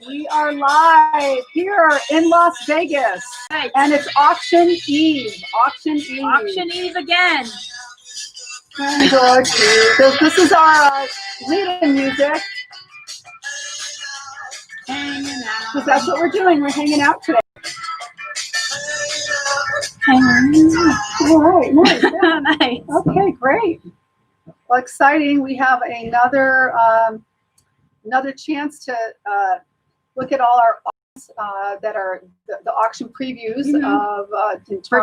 We are live here in Las Vegas, Right. and it's auction eve. Auction eve. Auction eve again. And George, this is our lead-in music. Hanging out. Because that's what we're doing. We're hanging out today. Hanging out. All right, nice. Yeah. Nice. Okay, great. Well, exciting. We have another chance to look at all our that are the auction previews of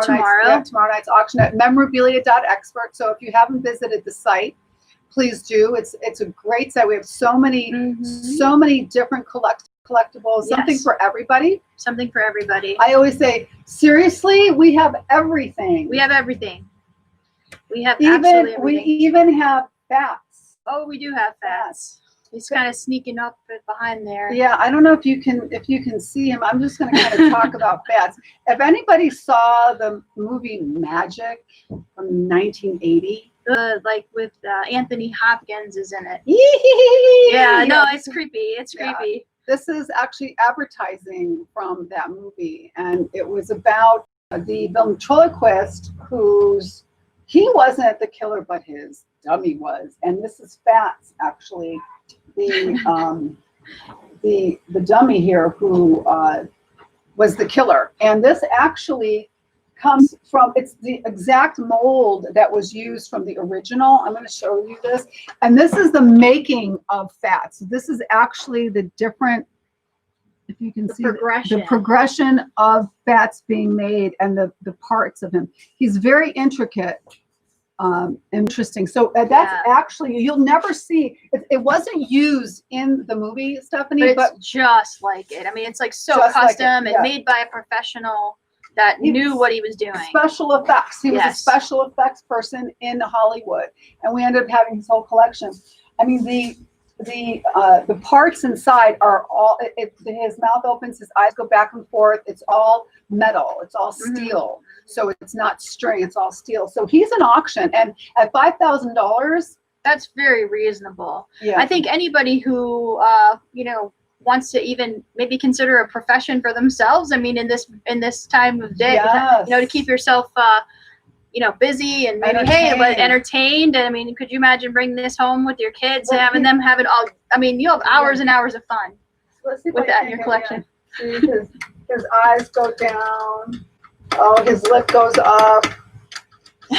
tomorrow night's auction at memorabilia.expert. So if you haven't visited the site, please do. It's a great site. We have so many different collectibles, something for everybody. Something for everybody. I always say, seriously, we have everything. We have everything. We have absolutely everything. We even have bats. Oh, we do have bats. He's kind of sneaking up behind there. Yeah, I don't know if you can see him. I'm just going to kind of talk about bats. If anybody saw the movie Magic from 1980, like with Anthony Hopkins is in it. Yeah, no, it's creepy. It's creepy. This is actually advertising from that movie, and it was about the ventriloquist he wasn't the killer, but his dummy was. And this is Fats, actually, the dummy here who was the killer. And this actually comes from, it's the exact mold that was used from the original. I'm going to show you this. And this is the making of Fats. This is actually the different, if you can see the progression of Fats being made and the parts of him. He's very intricate. Interesting. So that's actually, you'll never see it wasn't used in the movie, Stephanie, but it's just like it. I mean, it's like so custom and made by a professional that knew what he was doing. Special effects. He was a special effects person in Hollywood, and we ended up having his whole collection. I mean, the parts inside are all, his mouth opens, his eyes go back and forth. It's all metal. It's all steel. So it's not string, it's all steel. So he's an auction, and at $5,000, that's very reasonable. Yeah. I think anybody who wants to even maybe consider a profession for themselves. I mean, in this time of day, to keep yourself busy and maybe entertained. I mean, could you imagine bringing this home with your kids and having them have it all? I mean, you have hours and hours of fun with that in your collection. See, his eyes go down. Oh, his lip goes up.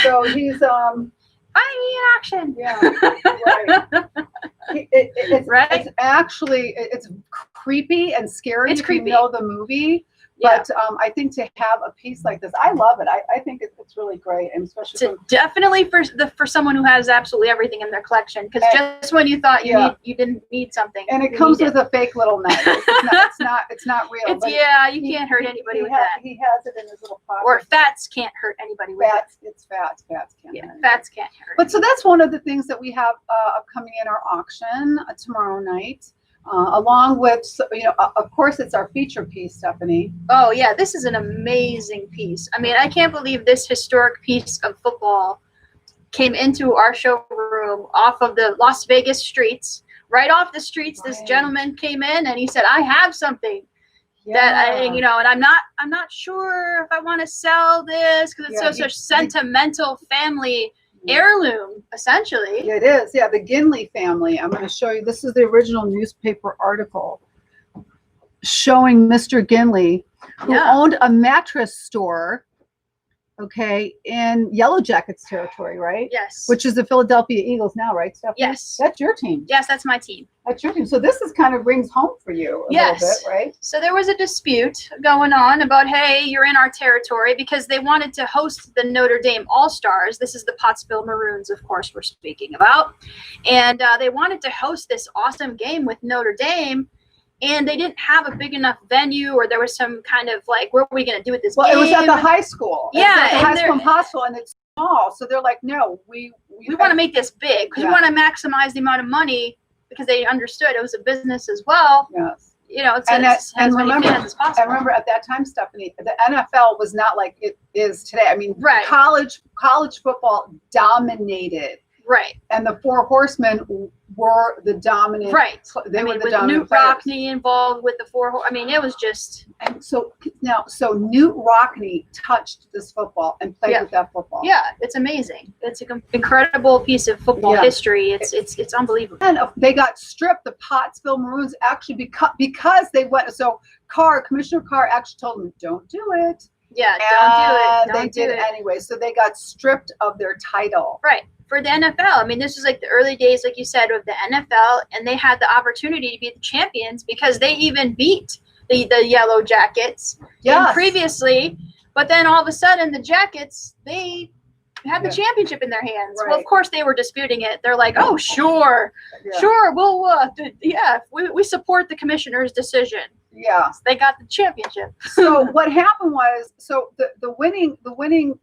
So he's find me in action. Yeah, right. It's actually creepy and scary. It's creepy. If you know the movie. But I think to have a piece like this, I love it. I think it's really great, and especially definitely for someone who has absolutely everything in their collection. Because just when you thought you didn't need something, and it comes with a fake little knife. It's not real. You can't hurt anybody with that. He has it in his little pocket. Or Fats can't hurt anybody with it. It's Fats. Fats can't. Yeah, Fats can't hurt. But so that's one of the things that we have upcoming in our auction tomorrow night. Along with, of course, it's our feature piece, Stephanie. Oh, yeah, this is an amazing piece. I mean, I can't believe this historic piece of football came into our showroom off of the Las Vegas streets. Right off the streets, this gentleman came in and he said, I have something that and I'm not sure if I want to sell this because it's such sentimental family heirloom, essentially. It is, the Ginley family. I'm going to show you. This is the original newspaper article showing Mr. Ginley, who owned a mattress store, in Yellow Jackets territory, right? Yes. Which is the Philadelphia Eagles now, right, Stephanie? Yes. That's your team. Yes, that's my team. That's your team. So this is kind of rings home for you a little bit, right? So there was a dispute going on about, hey, you're in our territory, because they wanted to host the Notre Dame All-Stars. This is the Pottsville Maroons, of course, we're speaking about. And they wanted to host this awesome game with Notre Dame, and they didn't have a big enough venue, or there was some kind of like, what are we going to do with this game? Well, it was at the high school. Yeah. It was at the high school in Pottsville, and it's small. So they're like, no, we want to make this big because we want to maximize the amount of money, because they understood it was a business as well. Yes. And remember at that time, Stephanie, the NFL was not like it is today. I mean, college football dominated Right. And the Four Horsemen were the dominant. Right. They were the with dominant Newt players. Rockney involved with the I mean, it was just. And so Newt Rockney touched this football and played with that football. Yeah, it's amazing. It's an incredible piece of football history. It's unbelievable. And they got stripped. The Pottsville Maroons actually because they went. So Commissioner Carr actually told them, "Don't do it." Yeah, don't do it. They did it anyway. So they got stripped of their title. Right. For the NFL. I mean, this was like the early days, like you said, of the NFL, and they had the opportunity to be the champions because they even beat the Yellow Jackets previously. But then all of a sudden, the Jackets, they had the championship in their hands. Right. Well, of course, they were disputing it. They're like, "Oh, sure, we support the commissioner's decision." Yeah, so they got the championship. So what happened was, the winning the winning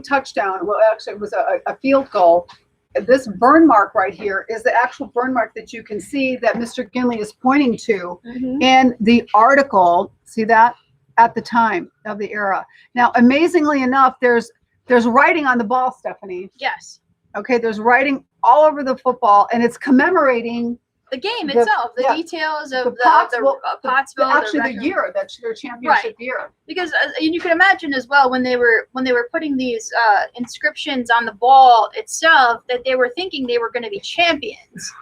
touchdown. Well, actually, it was a field goal. This burn mark right here is the actual burn mark that you can see that Mr. Ginley is pointing to in the article. See that? At the time of the era. Now, amazingly enough, there's writing on the ball, Stephanie. Yes. Okay, there's writing all over the football, and it's commemorating the game itself, the details of the Pottsville, actually the year, that's their championship year. Because you can imagine as well when they were putting these inscriptions on the ball itself that they were thinking they were going to be champions.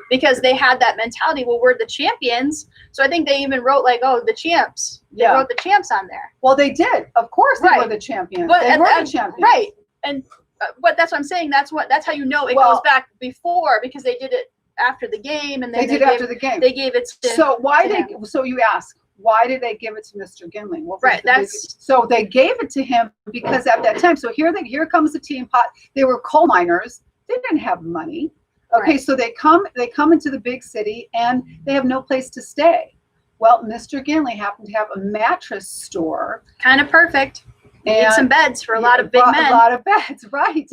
Because they had that mentality, well, we're the champions. So I think they even wrote like, oh, the champs. They wrote the champs on there. Well, they did. Of course they were the champions. But they were the champions. Right. And but that's what I'm saying. That's how you know it goes back before, because they did it after the game, and then they gave it to So you ask, why did they give it to Mr. Ginley? So they gave it to him because at that time, so here comes the team. They were coal miners. They didn't have money. Okay, so they come into the big city and they have no place to stay. Well, Mr. Ginley happened to have a mattress store. Kind of perfect. Need some beds for a lot of big men. A lot of beds, right?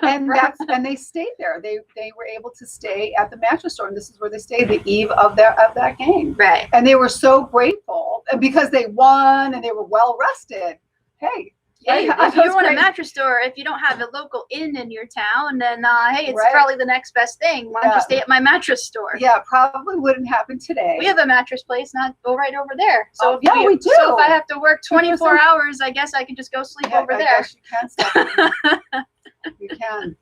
and they stayed there. They were able to stay at the mattress store, and this is where they stayed the eve of that game. Right. And they were so grateful because they won and they were well rested. Hey. If you want a mattress store, if you don't have a local inn in your town, then hey, it's probably the next best thing. Why don't you stay at my mattress store? Yeah, probably wouldn't happen today. We have a mattress place, go right over there. So we do. So if I have to work 24 hours, I guess I can just go sleep over there. I guess you can, Stephanie. You can.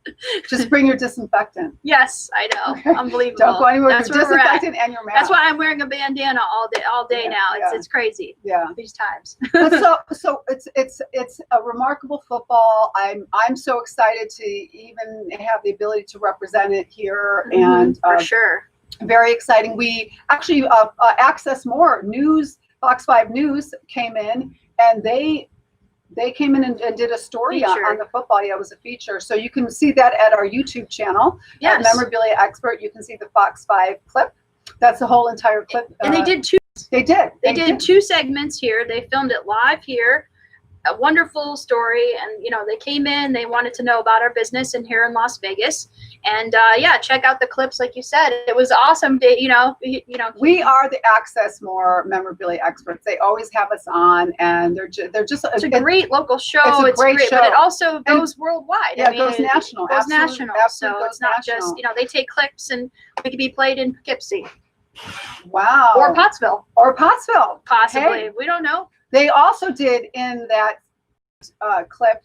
Just bring your disinfectant. Yes, I know. Unbelievable. Don't go anywhere with your disinfectant and your mask. That's why I'm wearing a bandana all day now. It's crazy. Yeah. These times. so it's a remarkable football. I'm so excited to even have the ability to represent it here, and for sure. Very exciting. We actually Access More News, Fox 5 News came in, and they came in and did a story on the football. Yeah, it was a feature. So you can see that at our YouTube channel. Yes. Memorabilia Expert. You can see the Fox 5 clip. That's the whole entire clip. And they did two. They did. They did two segments here. They filmed it live here. A wonderful story, and they came in. They wanted to know about our business and here in Las Vegas, and check out the clips. Like you said, it was awesome. We are the Access More Memorabilia Experts. They always have us on, and they're just. It's a great local show. It's great show, but it also goes worldwide. Yeah, it goes national. It goes national. So it's not just they take clips and we could be played in Poughkeepsie. Wow. Or Pottsville. Possibly. Hey. We don't know. They also did in that clip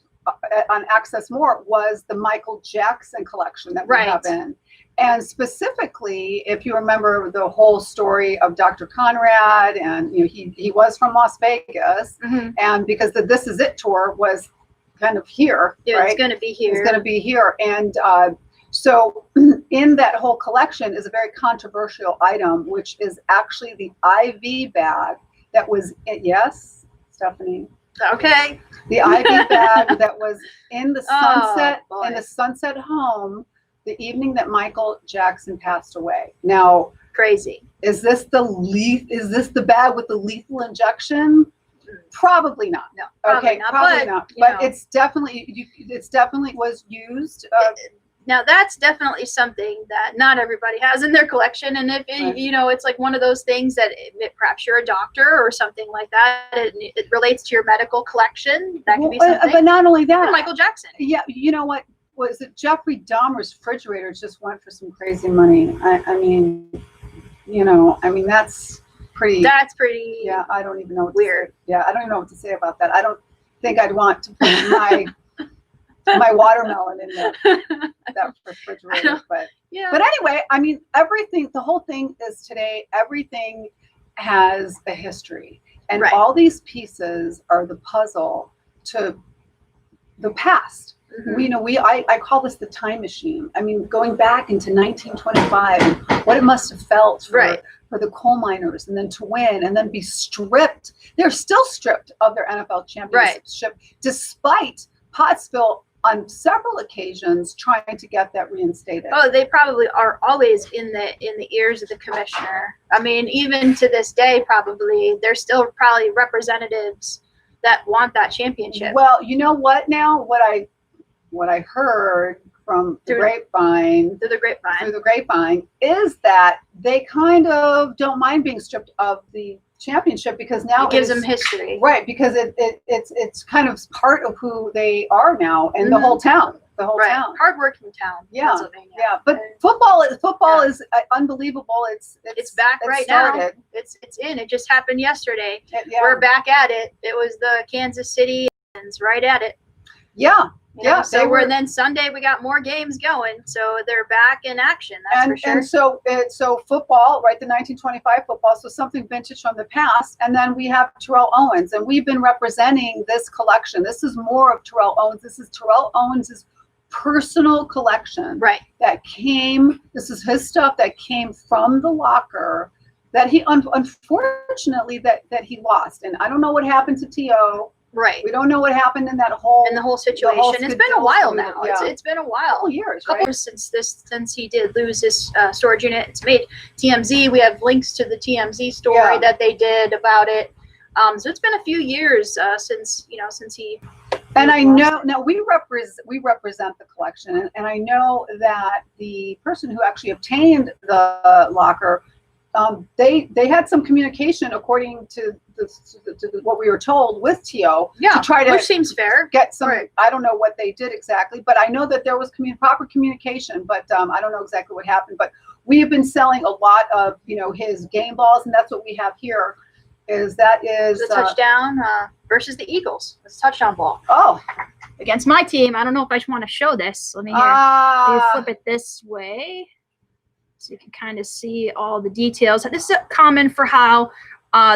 on Access More was the Michael Jackson collection that we have in. And specifically, if you remember the whole story of Dr. Conrad, and he was from Las Vegas, and because the This Is It tour was kind of here, It's going to be here. It's going to be here. And so in that whole collection is a very controversial item, which is actually the IV bag that was, yes, Stephanie? Okay. The IV bag that was in the Sunset home the evening that Michael Jackson passed away. Now, crazy. Is this the bag with the lethal injection? Probably not. No. Probably not. But it's definitely was used. Now that's definitely something that not everybody has in their collection, and if it's like one of those things that perhaps you're a doctor or something like that, it relates to your medical collection. That could be something. But not only that, Michael Jackson. Yeah, you know what was it Jeffrey Dahmer's refrigerator just went for some crazy money. I mean, that's pretty. That's pretty. Yeah, I don't even know what weird. To say. Yeah, I don't even know what to say about that. I don't think I'd want to put my watermelon in that refrigerator. But yeah. But anyway, I mean, the whole thing is today, everything has a history. And Right. all these pieces are the puzzle to the past. Mm-hmm. I call this the time machine. I mean, going back into 1925 and what it must have felt for the coal miners, and then to win and then be stripped. They're still stripped of their NFL championship, despite Pottsville on several occasions trying to get that reinstated. Oh, they probably are always in the ears of the commissioner. I mean, even to this day, probably there's still probably representatives that want that championship. Well, you know what? Now, what I heard from the grapevine, through the grapevine, is that they kind of don't mind being stripped of the championship because now it gives them history, right? Because it's kind of part of who they are now, and the whole town, town, hardworking town, Pennsylvania. Yeah. But football is unbelievable. It's back right now. It's in. It just happened yesterday. We're back at it. It was the Kansas City right at it. Yeah. Yeah, so then Sunday we got more games going, so they're back in action. That's for sure. And so football, right? The 1925 football, so something vintage from the past, and then we have Terrell Owens, and we've been representing this collection. This is more of Terrell Owens. This is Terrell Owens's personal collection, right? This is his stuff that came from the locker that he unfortunately that he lost, and I don't know what happened to T.O. Right. We don't know what happened in the whole situation. It's been a while now. Yeah. It's been a while. Years, couple years since he did lose his storage unit. It's made TMZ. We have links to the TMZ story that they did about it. So it's been a few years since he. And I know now we represent the collection, and I know that the person who actually obtained the locker, they had some communication according to what we were told with T.O. to try to, which seems fair, get some. Right. I don't know what they did exactly, but I know that there was proper communication. But I don't know exactly what happened. But we have been selling a lot of his game balls, and that's what we have here. Is the touchdown versus the Eagles? It's a touchdown ball. Oh, against my team. I don't know if I just want to show this. Let me flip it this way, so you can kind of see all the details. This is common for how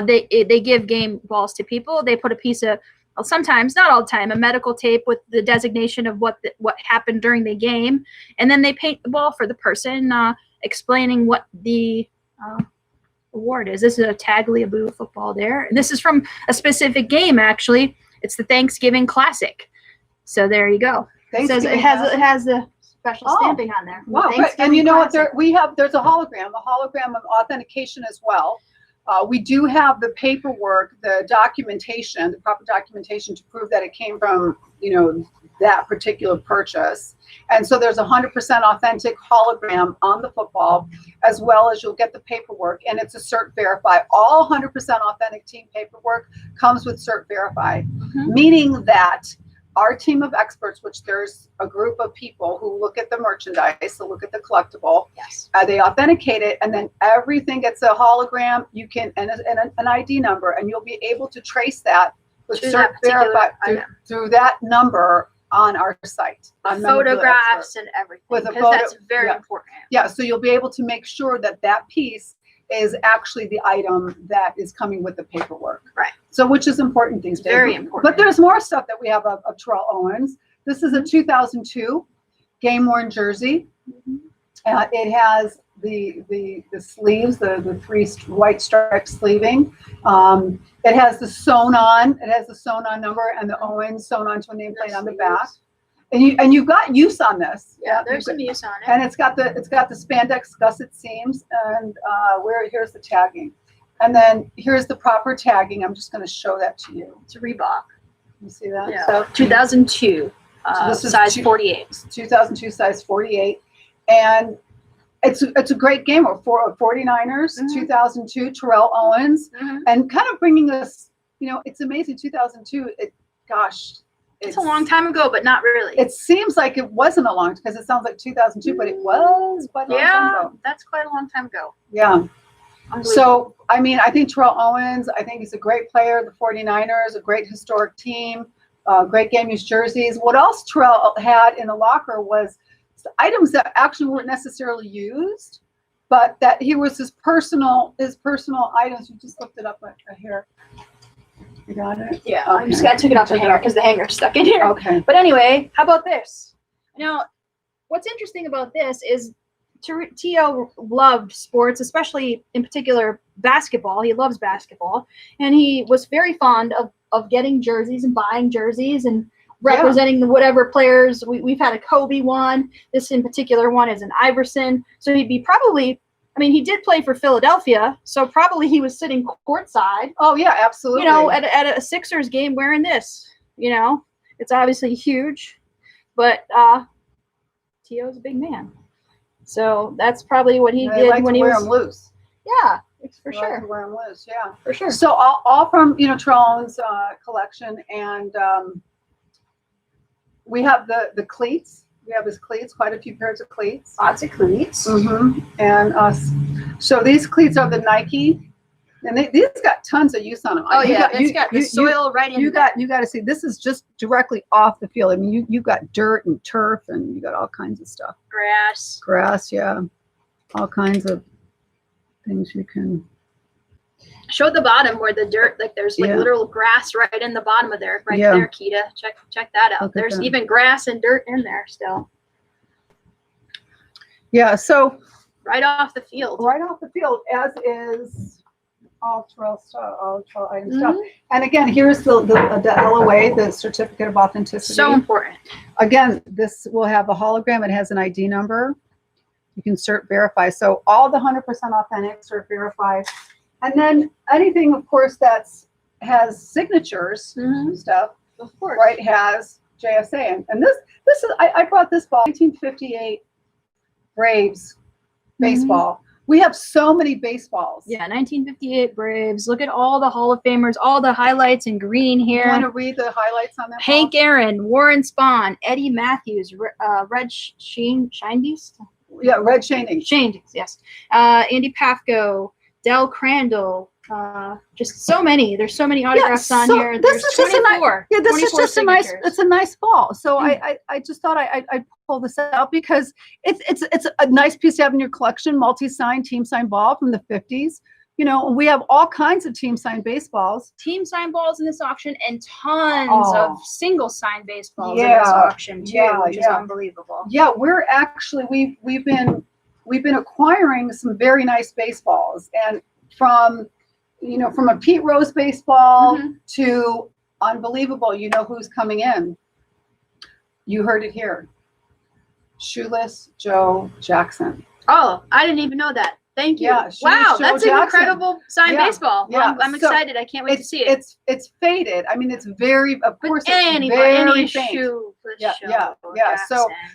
they give game balls to people. They put a piece of, sometimes, not all the time, a medical tape with the designation of what happened during the game, and then they paint the ball for the person, explaining what the award is. This is a Tagliabue football there, and this is from a specific game. Actually, it's the Thanksgiving Classic. So there you go. It says it has the special stamping on there. Wow! And you know what? There's a hologram of authentication as well. We do have the paperwork, the documentation, the proper documentation to prove that it came from, that particular purchase. And so there's 100% authentic hologram on the football, as well as you'll get the paperwork, and it's a Cert Verify. All 100% authentic team paperwork comes with Cert Verify, meaning that our team of experts, which there's a group of people who look at the merchandise, so look at the collectible, they authenticate it, and then everything gets a hologram. You can and an ID number, and you'll be able to trace that with Cert Verify through that number on our site. On photographs and everything, because that's very important. Yeah, so you'll be able to make sure that piece is actually the item that is coming with the paperwork. Right. So, which is important these days. Very important. But there's more stuff that we have of Terrell Owens. This is a 2002 game worn jersey. It has the sleeves, the three white striped sleeving. It has the sewn on. It has the sewn on number and the Owens sewn onto a nameplate on the back. And you've got use on this. Yeah, there's some use on it. And it's got the spandex gusset seams, and here's the tagging. And then here's the proper tagging. I'm just going to show that to you. It's a Reebok. You see that? Yeah. So 2002, so this is size 48. 2002 size 48, and it's a great game. For 49ers, 2002 Terrell Owens, and kind of bringing us. It's amazing. 2002. It's a long time ago, but not really. It seems like it wasn't a long, because it sounds like 2002, but it was quite a long time ago. That's quite a long time ago. Yeah. So, I mean, I think Terrell Owens, I think he's a great player. The 49ers, a great historic team, great game used jerseys. What else Terrell had in the locker was items that actually weren't necessarily used, but that he was his personal items. You just looked it up right here. You got it? Yeah, Okay. I took it off the hanger because the hanger's stuck in here. Okay. But anyway, how about this? Now, what's interesting about this is Tio loved sports, especially in particular basketball. He loves basketball, and he was very fond of getting jerseys and buying jerseys and representing whatever players. We've had a Kobe one. This in particular one is an Iverson. So he'd be probably, I mean, he did play for Philadelphia, so probably he was sitting courtside. Oh yeah, absolutely. You know, at a Sixers game wearing this. You know, it's obviously huge, but Tio's a big man. So that's probably what he did when he was. Them loose. Yeah, for They sure. like to wear them loose. Yeah, for sure. So all from Terrell Owens' collection, and we have the cleats. We have his cleats, quite a few pairs of cleats. Lots of cleats. And so these cleats are the Nike, and these got tons of use on them. Oh yeah, it's got the soil right in there. You got to see. This is just directly off the field. I mean, you got dirt and turf, and you got all kinds of stuff. Grass, yeah, all kinds of things you can. Show the bottom where the dirt, like there's like literal grass right in the bottom of there, there, Keita. Check that out. There's even grass and dirt in there still. Yeah, so right off the field. Right off the field, as is all Terrell stuff, all Terrell item stuff. And again, here's the LOA, the certificate of authenticity. So important. Again, this will have a hologram. It has an ID number. You can cert verify. So all the 100% authentic, cert verify. And then anything, of course, has signatures stuff, of course, right, has JSA. And this is, I brought this ball, 1958 Braves baseball. We have so many baseballs. Yeah, 1958 Braves. Look at all the Hall of Famers, all the highlights in green here. You want to read the highlights on that? Hank ball? Aaron, Warren Spahn, Eddie Matthews, Red Sheindies. Yeah, Red Sheindies, yes. Andy Pafko, Del Crandall, just so many. There's so many autographs on here. This is 24. This is just it's a nice ball. So I just thought I'd pull this out because it's a nice piece to have in your collection, multi-sign, team sign ball from the 50s. You know, we have all kinds of team sign baseballs. Team sign balls in this auction and tons of single sign baseballs in this auction too, which is unbelievable. Yeah, we're actually we've been acquiring some very nice baseballs, and from a Pete Rose baseball to unbelievable. You know who's coming in? You heard it here. Shoeless Joe Jackson. Oh, I didn't even know that. Thank you. Yeah, wow, that's an incredible signed baseball. Yeah. I'm excited. I can't wait to see it. It's faded. I mean, it's very, of course, any very faint. Yeah.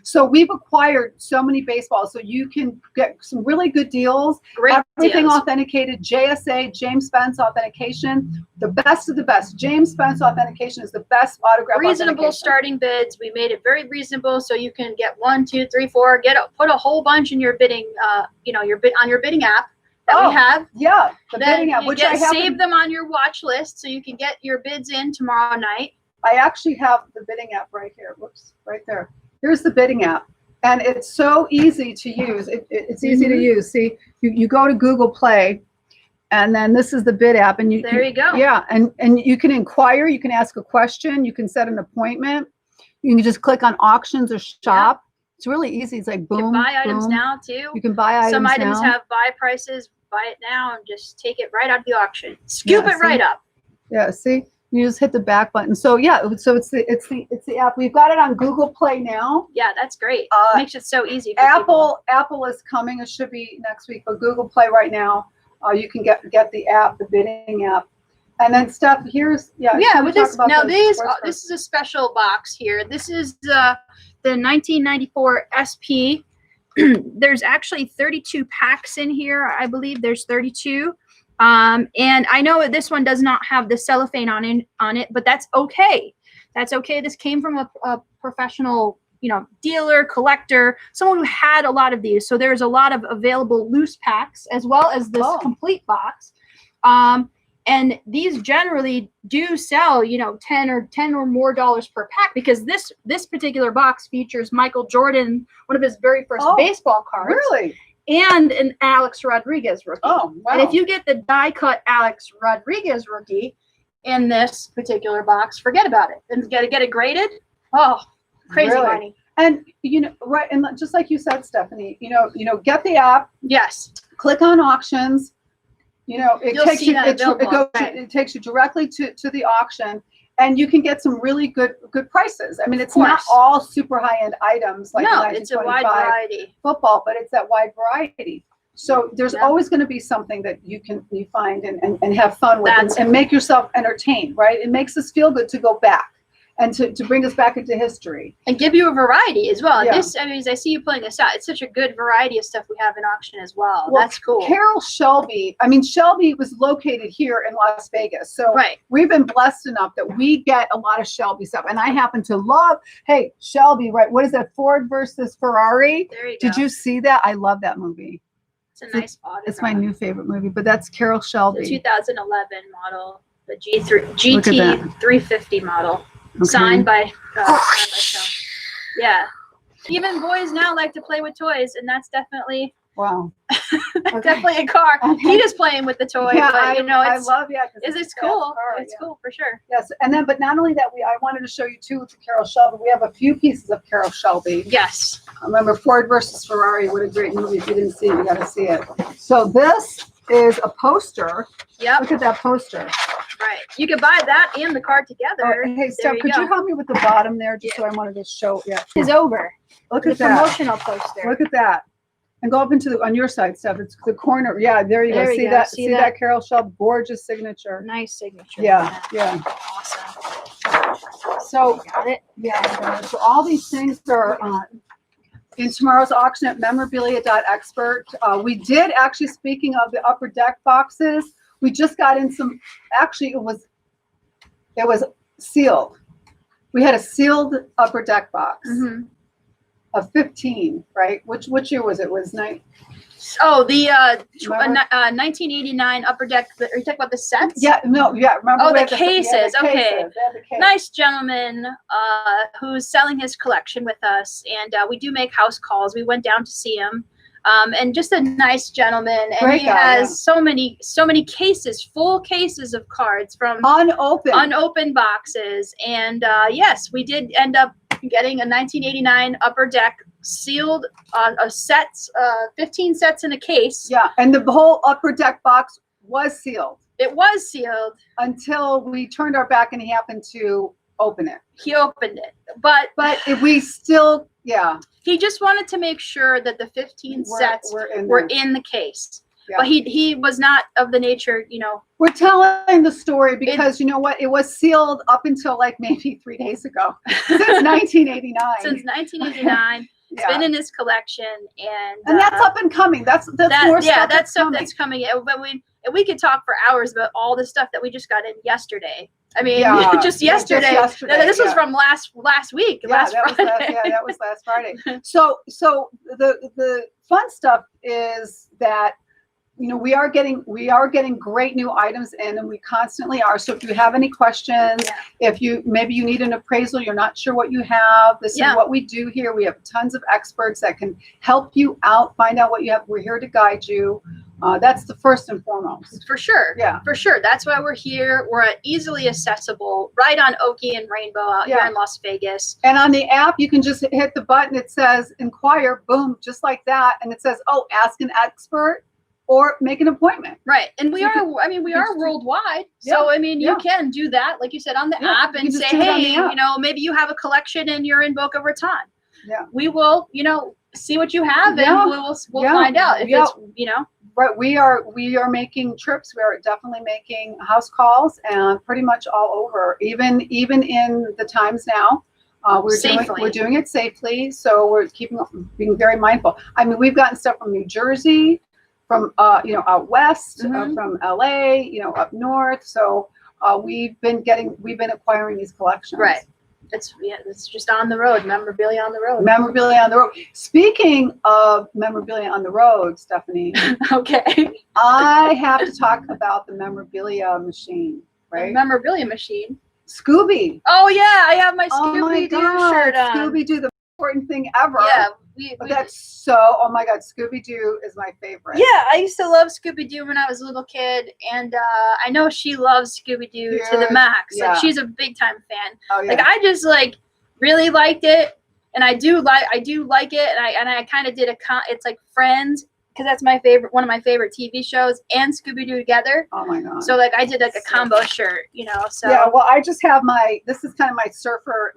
So we've acquired so many baseballs, so you can get some really good deals. Great Everything deals. authenticated. JSA, James Spence authentication, the best of the best. James Spence authentication is the best autograph. Reasonable starting bids. We made it very reasonable, so you can get 1, 2, 3, 4. Put a whole bunch in your bidding. Your bid on your bidding app that we have. Yeah, the bidding app, which I have. Save them on your watch list so you can get your bids in tomorrow night. I actually have the bidding app right here. Whoops, right there. Here's the bidding app, and it's so easy to use. It's easy to use. See, you go to Google Play, and then this is the bid app, and you go. Yeah, and you can inquire. You can ask a question. You can set an appointment. You can just click on auctions or shop. It's really easy. It's like boom. You can buy items boom. now too. You can buy items now. Some items have buy prices. Buy it now and just take it right out of the auction. Scoop it right up. Yeah. See, you just hit the back button. So yeah. So it's the app. We've got it on Google Play now. Yeah, that's great. Makes it so easy. For Apple is coming. It should be next week. But Google Play right now, you can get the app, the bidding app. And then stuff here's with this now this is a special box here. This is the 1994 SP. There's actually 32 packs in here. I believe there's 32. And I know this one does not have the cellophane on it, but that's okay. That's okay. This came from a professional, dealer, collector, someone who had a lot of these. So there's a lot of available loose packs as well as this complete box. And these generally do sell, $10 or more per pack, because this particular box features Michael Jordan, one of his very first baseball cards. Really? And an Alex Rodriguez rookie. Oh, wow. And if you get the die-cut Alex Rodriguez rookie in this particular box, forget about it. And get it graded. Oh, crazy money. And right, and just like you said, Stephanie, get the app. Yes. Click on auctions. It takes you directly to the auction, and you can get some really good prices. I mean, it's not all super high-end items like it's a wide variety football, but it's that wide variety. So there's always going to be something that you find and have fun with and make yourself entertained, right? It makes us feel good to go back and to bring us back into history. And give you a variety as well. Yeah. This, as I see you pulling this out, it's such a good variety of stuff we have in auction as well. That's cool. Shelby was located here in Las Vegas. So we've been blessed enough that we get a lot of Shelby stuff. And I happen to love, Shelby, right? What is that? Ford versus Ferrari? There you go. Did you see that? I love that movie. It's a nice autograph. It's my new favorite movie, but that's Carroll Shelby. The 2011 model, the GT350 model. Okay. Signed by Shelby. Yeah. Even boys now like to play with toys, and that's definitely definitely a car. Okay. He is playing with the toy, but I love it's cool. It's cool for sure. Yes, and then but not only that, I wanted to show you too the Carroll Shelby. We have a few pieces of Carroll Shelby. Yes. Remember Ford versus Ferrari? What a great movie! If you didn't see it, you got to see it. So this is a poster. Yep. Look at that poster. Right. You could buy that and the card together. Hey, Steph, could you help me with the bottom there, just so I wanted to show? Yeah. It's over. Look at that. Promotional poster. Look at that. And go up into on your side, Steph. It's the corner. Yeah, there you go. See that? See that Carroll Shelby? Gorgeous signature. Nice signature. Yeah. Awesome. So got it. Yeah. So all these things are in tomorrow's auction at memorabilia.expert. We did actually, speaking of the upper deck boxes, we just got in some. Actually, it was sealed. We had a sealed upper deck box of 15. Right? Which year was it? It was 1989 upper deck. Are you talking about the sets? Yeah. No. Yeah. Remember? The cases. Okay. Nice gentleman who's selling his collection with us, and we do make house calls. We went down to see him. And just a nice gentleman, and he has so many cases, full cases of cards from unopened boxes. And yes, we did end up getting a 1989 upper deck sealed sets, 15 sets in a case. Yeah, and the whole upper deck box was sealed. It was sealed until we turned our back and he happened to open it. He opened it, but we still. Yeah. He just wanted to make sure that the 15 sets were in the case. Yeah. But he was not of the nature, We're telling the story because you know what? It was sealed up until like maybe 3 days ago. Since 1989. Since 1989. It's been in his collection, and that's up and coming. That's more stuff. That's stuff that's coming. But we could talk for hours about all the stuff that we just got in yesterday. I mean, just yesterday. This was from last week. Last Friday. That was last Friday. So the fun stuff is that we are getting great new items in, and we constantly are. So if you have any questions, if maybe you need an appraisal, you're not sure what you have, this is what we do here. We have tons of experts that can help you out, find out what you have. We're here to guide you. That's the first and foremost. For sure. Yeah. For sure. That's why we're here. We're easily accessible, right on Oki and Rainbow out here in Las Vegas. And on the app, you can just hit the button. It says inquire, boom, just like that. And it says, ask an expert or make an appointment. Right. And we are worldwide. So, you can do that, like you said, on the app and say, hey, maybe you have a collection and you're in Boca Raton. Yeah. We will, see what you have and we'll find out if it's, Right, we are making trips. We are definitely making house calls, and pretty much all over. Even in the times now, we're doing it safely. So we're being very mindful. I mean, we've gotten stuff from New Jersey, from out west, from LA, up north. So we've been acquiring these collections. Right. It's just on the road. Memorabilia on the road. Memorabilia on the road. Speaking of memorabilia on the road, Stephanie, Okay. I have to talk about the memorabilia machine, right? Memorabilia machine. Scooby. Oh yeah, I have my Oh my Scooby Doo God, shirt on. Scooby Doo, the important thing ever. Yeah, That's so. Oh my God, Scooby Doo is my favorite. Yeah, I used to love Scooby Doo when I was a little kid, and I know she loves Scooby Doo to the max. Yeah. Like she's a big time fan. Oh yeah. Like I just like really liked it, and I do like it, and I kind of did it's like Friends, because that's one of my favorite TV shows, and Scooby Doo together. Oh my God. So like I did like a combo shirt, you know. So yeah, well, I just have this is kind of my surfer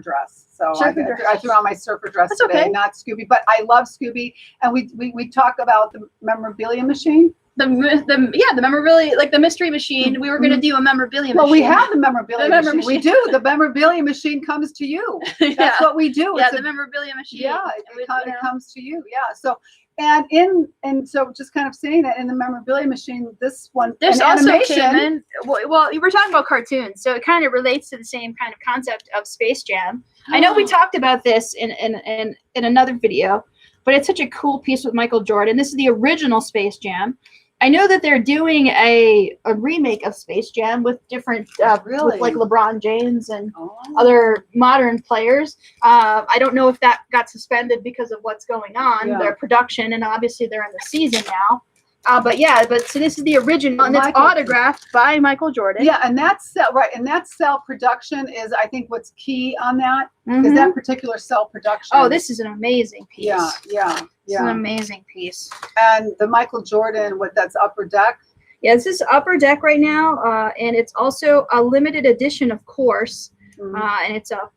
dress. So I threw on my surfer dress That's today, okay. not Scooby, but I love Scooby. And we talk about the memorabilia machine. the memorabilia, like the mystery machine. We were gonna do a memorabilia machine. Well, we have the memorabilia machine. machine. We do. The memorabilia machine comes to you. That's what we do. Yeah, It's the memorabilia machine. Yeah, it comes to you. Yeah. So so just kind of saying that in the memorabilia machine, this one, This also animation, came in. Well, we were talking about cartoons, so it kind of relates to the same kind of concept of Space Jam. I know we talked about this in another video, but it's such a cool piece with Michael Jordan. This is the original Space Jam. I know that they're doing a remake of Space Jam with different, with like LeBron James and other modern players. I don't know if that got suspended because of what's going on, their production, and obviously they're in the season now. So this is the original, and it's autographed by Michael Jordan. Yeah, and that's right, and that cell production is, I think, what's key on that, because that particular cell production. Oh, this is an amazing piece. Yeah. It's an amazing piece. And the Michael Jordan, that's Upper Deck. Yeah, this is Upper Deck right now, and it's also a limited edition, of course, and it's out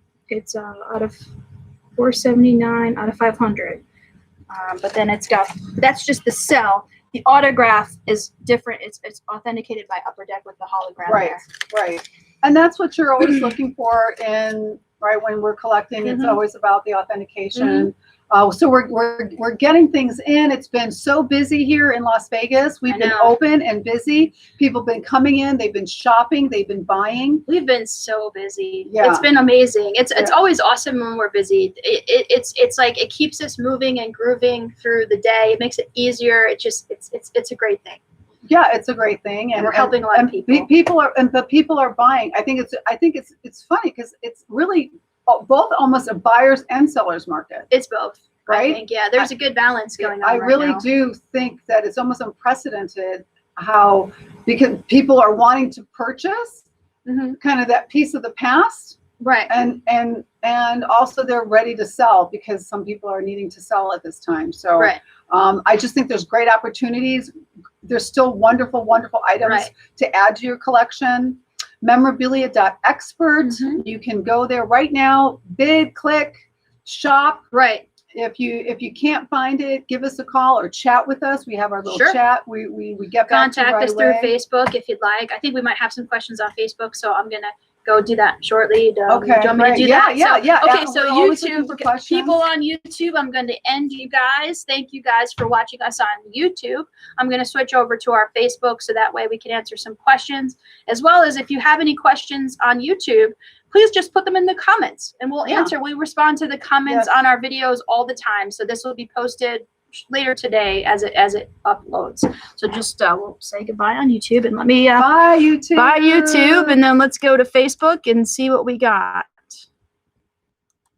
of 479 out of 500. But then that's just the cell. The autograph is different. It's authenticated by Upper Deck with the hologram. Right. And that's what you're always looking for when we're collecting. It's always about the authentication. So we're getting things in. It's been so busy here in Las Vegas. We've been open and busy. People have been coming in. They've been shopping. They've been buying. We've been so busy. Yeah. It's been amazing. It's always awesome when we're busy. It's like it keeps us moving and grooving through the day. It makes it easier. It's a great thing. Yeah, it's a great thing, and we're helping a lot of people. People are buying. I think it's funny because it's really both almost a buyer's and seller's market. It's both, right? I think, yeah, there's a good balance going on. I really do think that it's almost unprecedented because people are wanting to purchase kind of that piece of the past, right? And also they're ready to sell because some people are needing to sell at this time. So I just think there's great opportunities. There's still wonderful, wonderful items to add to your collection. Memorabilia.expert. You can go there right now, bid, click, shop. Right. If you can't find it, give us a call or chat with us. We have our little chat. We get back to you right us away. through Facebook if you'd like. I think we might have some questions on Facebook, so I'm gonna go do that shortly. Okay, do you want me to do that? Yeah. Okay, so YouTube, people on YouTube, I'm going to end you guys. Thank you guys for watching us on YouTube. I'm going to switch over to our Facebook so that way we can answer some questions, as well as if you have any questions on YouTube, please just put them in the comments and we'll answer. We respond to the comments on our videos all the time. So this will be posted later today as it uploads. So just we'll say goodbye on YouTube and let me bye YouTube, and then let's go to Facebook and see what we got.